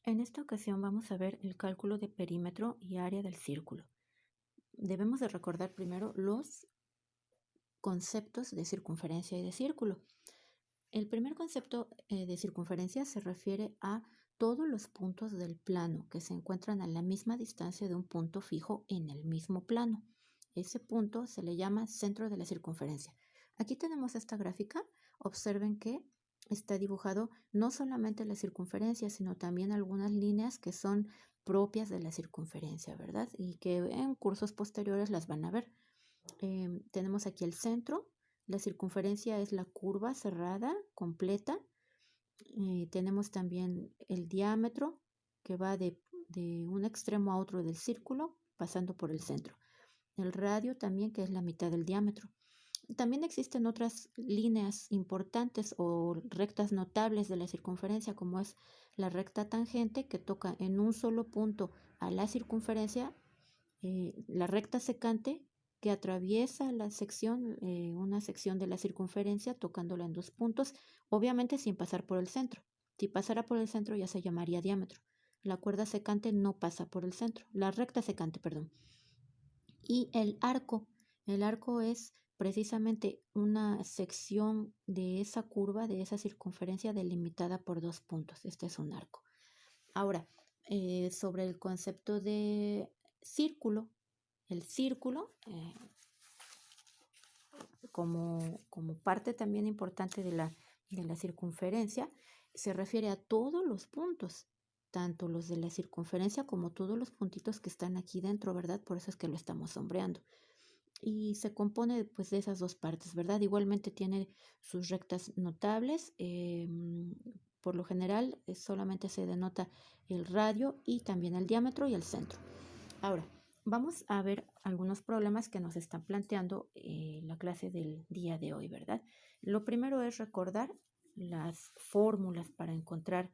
En esta ocasión vamos a ver el cálculo de perímetro y área del círculo. Debemos de recordar primero los conceptos de circunferencia y de círculo. El primer concepto de circunferencia se refiere a todos los puntos del plano que se encuentran a la misma distancia de un punto fijo en el mismo plano. Ese punto se le llama centro de la circunferencia. Aquí tenemos esta gráfica. Observen que está dibujado no solamente la circunferencia, sino también algunas líneas que son propias de la circunferencia, ¿verdad? Y que en cursos posteriores las van a ver. Tenemos aquí el centro. La circunferencia es la curva cerrada, completa. Tenemos también el diámetro, que va de un extremo a otro del círculo, pasando por el centro. El radio también, que es la mitad del diámetro. También existen otras líneas importantes o rectas notables de la circunferencia, como es la recta tangente, que toca en un solo punto a la circunferencia, la recta secante, que atraviesa la sección, una sección de la circunferencia, tocándola en dos puntos, obviamente sin pasar por el centro. Si pasara por el centro ya se llamaría diámetro. La cuerda secante no pasa por el centro, la recta secante, perdón. Y el arco es precisamente una sección de esa curva, de esa circunferencia delimitada por dos puntos. Este es un arco. Ahora, sobre el concepto de círculo, el círculo, como parte también importante de la circunferencia, se refiere a todos los puntos, tanto los de la circunferencia como todos los puntitos que están aquí dentro, ¿verdad? Por eso es que lo estamos sombreando. Y se compone pues de esas dos partes, ¿verdad? Igualmente tiene sus rectas notables. Por lo general solamente se denota el radio y también el diámetro y el centro. Ahora, vamos a ver algunos problemas que nos están planteando la clase del día de hoy, ¿verdad? Lo primero es recordar las fórmulas para encontrar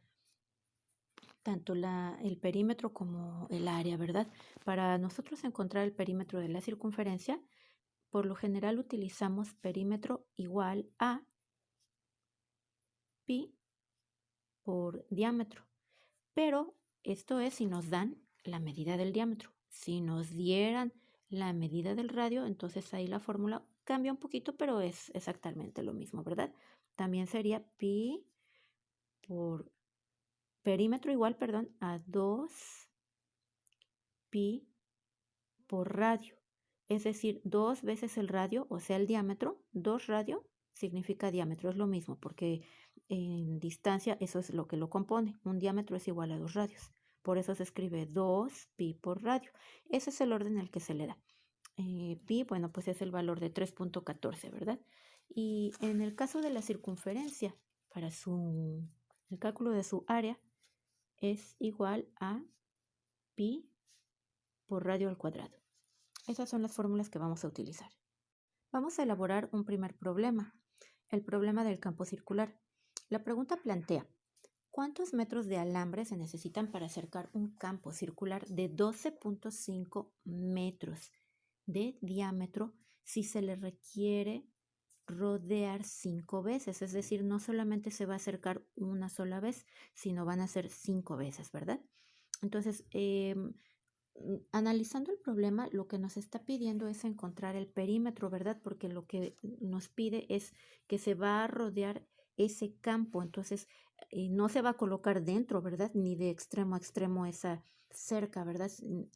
tanto el perímetro como el área, ¿verdad? Para nosotros encontrar el perímetro de la circunferencia, por lo general utilizamos perímetro igual a pi por diámetro, pero esto es si nos dan la medida del diámetro. Si nos dieran la medida del radio, entonces ahí la fórmula cambia un poquito, pero es exactamente lo mismo, ¿verdad? También sería pi por perímetro igual, perdón, a 2 pi por radio. Es decir, 2 veces el radio, o sea, el diámetro. 2 radio significa diámetro, es lo mismo, porque en distancia eso es lo que lo compone. Un diámetro es igual a 2 radios. Por eso se escribe 2 pi por radio. Ese es el orden en el que se le da. Pi, bueno, pues es el valor de 3.14, ¿verdad? Y en el caso de la circunferencia, para el cálculo de su área, es igual a pi por radio al cuadrado. Esas son las fórmulas que vamos a utilizar. Vamos a elaborar un primer problema, el problema del campo circular. La pregunta plantea, ¿cuántos metros de alambre se necesitan para acercar un campo circular de 12.5 metros de diámetro si se le requiere rodear 5 veces? Es decir, no solamente se va a acercar una sola vez, sino van a ser 5 veces, ¿verdad? Entonces, analizando el problema, lo que nos está pidiendo es encontrar el perímetro, ¿verdad? Porque lo que nos pide es que se va a rodear ese campo, entonces no se va a colocar dentro, ¿verdad? Ni de extremo a extremo esa cerca, ¿verdad?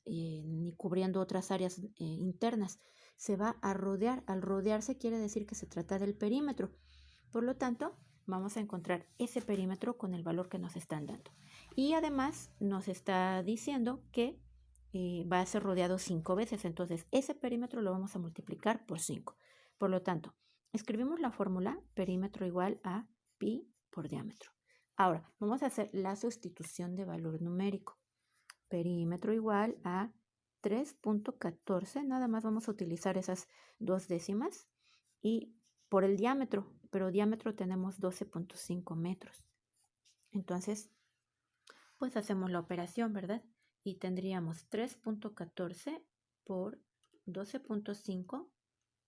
Ni cubriendo otras áreas internas. Se va a rodear. Al rodearse quiere decir que se trata del perímetro. Por lo tanto, vamos a encontrar ese perímetro con el valor que nos están dando. Y además nos está diciendo que va a ser rodeado 5 veces. Entonces, ese perímetro lo vamos a multiplicar por 5. Por lo tanto, escribimos la fórmula perímetro igual a pi por diámetro. Ahora, vamos a hacer la sustitución de valor numérico. Perímetro igual a 3.14. Nada más vamos a utilizar esas dos décimas. Y por el diámetro, pero diámetro tenemos 12.5 metros. Entonces, pues hacemos la operación, ¿verdad? Y tendríamos 3.14 por 12.5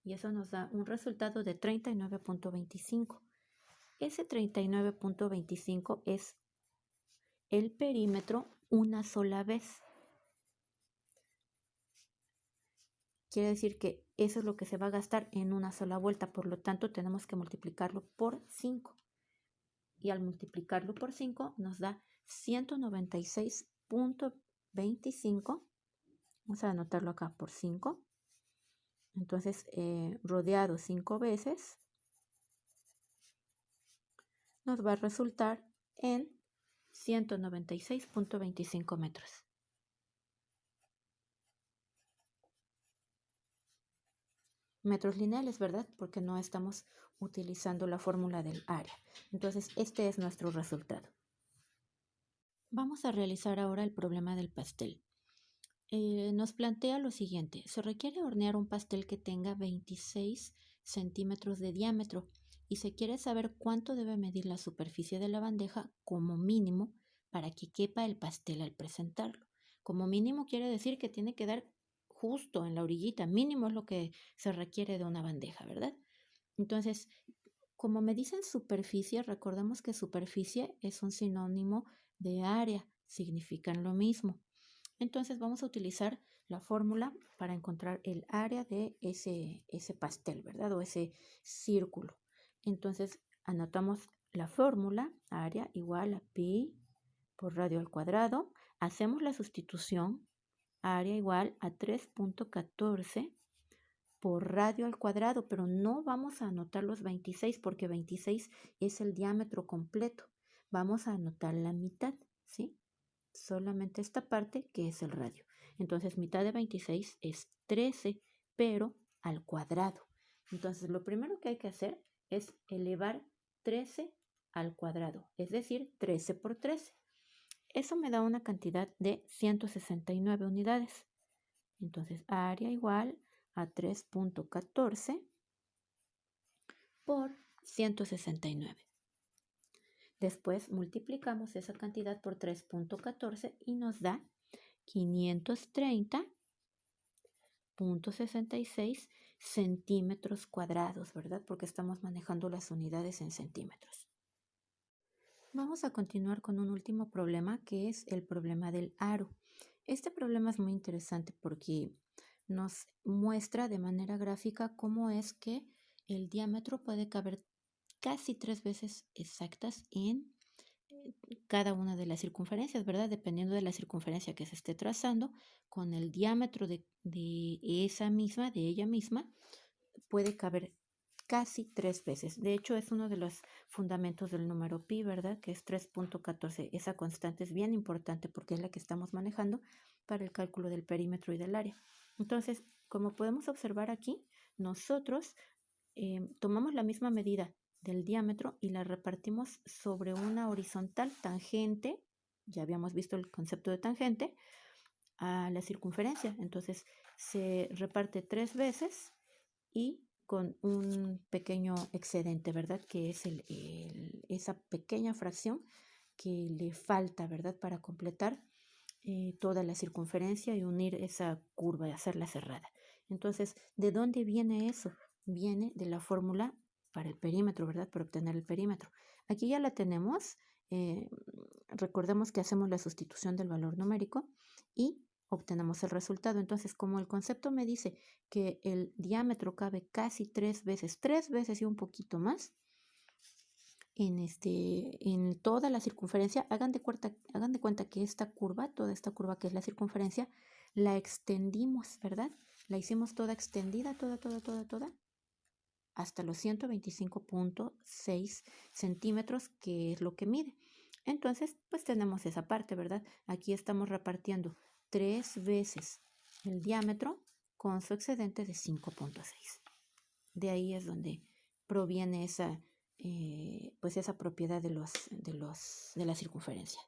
y eso nos da un resultado de 39.25. Ese 39.25 es el perímetro una sola vez. Quiere decir que eso es lo que se va a gastar en una sola vuelta, por lo tanto tenemos que multiplicarlo por 5. Y al multiplicarlo por 5 nos da 196.25. Vamos a anotarlo acá por 5. Entonces, rodeado 5 veces, nos va a resultar en 196.25 metros. Metros lineales, ¿verdad? Porque no estamos utilizando la fórmula del área. Entonces, este es nuestro resultado. Vamos a realizar ahora el problema del pastel. Nos plantea lo siguiente. Se requiere hornear un pastel que tenga 26 centímetros de diámetro y se quiere saber cuánto debe medir la superficie de la bandeja como mínimo para que quepa el pastel al presentarlo. Como mínimo quiere decir que tiene que dar justo en la orillita. Mínimo es lo que se requiere de una bandeja, ¿verdad? Entonces, como me dicen superficie, recordemos que superficie es un sinónimo de área, significan lo mismo. Entonces vamos a utilizar la fórmula para encontrar el área de ese pastel, ¿verdad? O ese círculo. Entonces anotamos la fórmula, área igual a pi por radio al cuadrado. Hacemos la sustitución, área igual a 3.14 por radio al cuadrado, pero no vamos a anotar los 26 porque 26 es el diámetro completo. Vamos a anotar la mitad, ¿sí? Solamente esta parte que es el radio. Entonces, mitad de 26 es 13, pero al cuadrado. Entonces, lo primero que hay que hacer es elevar 13 al cuadrado, es decir, 13 por 13. Eso me da una cantidad de 169 unidades. Entonces, área igual a 3.14 por 169. Después multiplicamos esa cantidad por 3.14 y nos da 530.66 centímetros cuadrados, ¿verdad? Porque estamos manejando las unidades en centímetros. Vamos a continuar con un último problema que es el problema del aro. Este problema es muy interesante porque nos muestra de manera gráfica cómo es que el diámetro puede caber casi 3 veces exactas en cada una de las circunferencias, ¿verdad? Dependiendo de la circunferencia que se esté trazando, con el diámetro de ella misma, puede caber casi 3 veces. De hecho, es uno de los fundamentos del número pi, ¿verdad? Que es 3.14. Esa constante es bien importante porque es la que estamos manejando para el cálculo del perímetro y del área. Entonces, como podemos observar aquí, nosotros tomamos la misma medida del diámetro y la repartimos sobre una horizontal tangente, ya habíamos visto el concepto de tangente, a la circunferencia. Entonces se reparte 3 veces y con un pequeño excedente, ¿verdad? Que es esa pequeña fracción que le falta, ¿verdad? Para completar toda la circunferencia y unir esa curva y hacerla cerrada. Entonces, ¿de dónde viene eso? Viene de la fórmula para el perímetro, ¿verdad? Para obtener el perímetro. Aquí ya la tenemos. Recordemos que hacemos la sustitución del valor numérico y obtenemos el resultado. Entonces, como el concepto me dice que el diámetro cabe casi 3 veces y un poquito más, en toda la circunferencia, hagan de cuenta que esta curva, toda esta curva que es la circunferencia, la extendimos, ¿verdad? La hicimos toda extendida, toda, hasta los 125.6 centímetros, que es lo que mide. Entonces, pues tenemos esa parte, ¿verdad? Aquí estamos repartiendo 3 veces el diámetro con su excedente de 5.6. De ahí es donde proviene esa propiedad de la circunferencia.